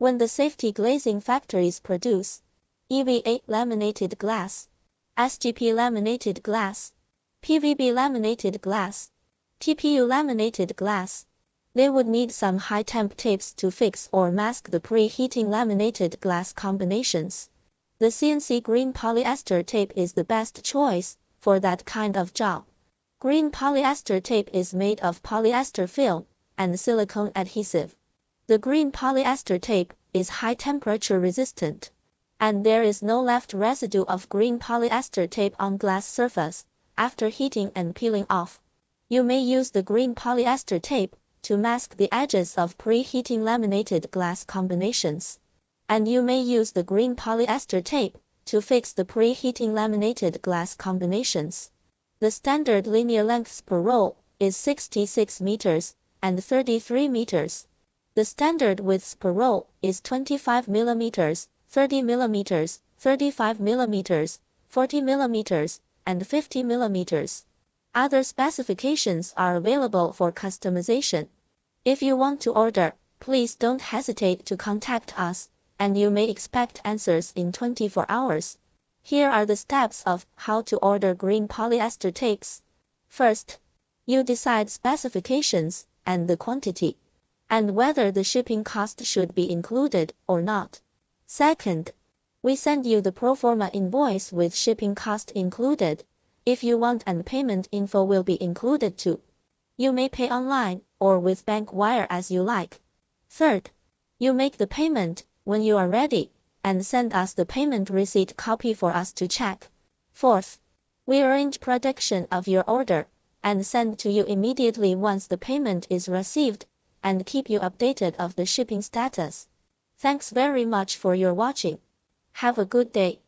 When the safety glazing factories produce EVA laminated glass, SGP laminated glass, PVB laminated glass, TPU laminated glass, they would need some high temp tapes to fix or mask the preheating laminated glass combinations. The CNC green polyester tape is the best choice for that kind of job. Green polyester tape is made of polyester film and silicone adhesive. The green polyester tape is high temperature resistant, and there is no left residue of green polyester tape on glass surface after heating and peeling off. You may use the green polyester tape to mask the edges of preheating laminated glass combinations, and you may use the green polyester tape to fix the preheating laminated glass combinations. The standard linear lengths per roll is 66 meters and 33 meters. The standard widths per roll is 25 millimeters, 30 millimeters, 35 millimeters, 40 millimeters, and 50 millimeters. Other specifications are available for customization. If you want to order, please don't hesitate to contact us, and you may expect answers in 24 hours. Here are the steps of how to order green polyester tapes. First, you decide specifications and the quantity, and whether the shipping cost should be included or not. Second, we send you the pro forma invoice with shipping cost included. If you want, and payment info will be included too. You may pay online or with bank wire as you like. Third, you make the payment when you are ready and send us the payment receipt copy for us to check. Fourth, we arrange production of your order and send to you immediately once the payment is received, and keep you updated of the shipping status. Thanks very much for your watching. Have a good day.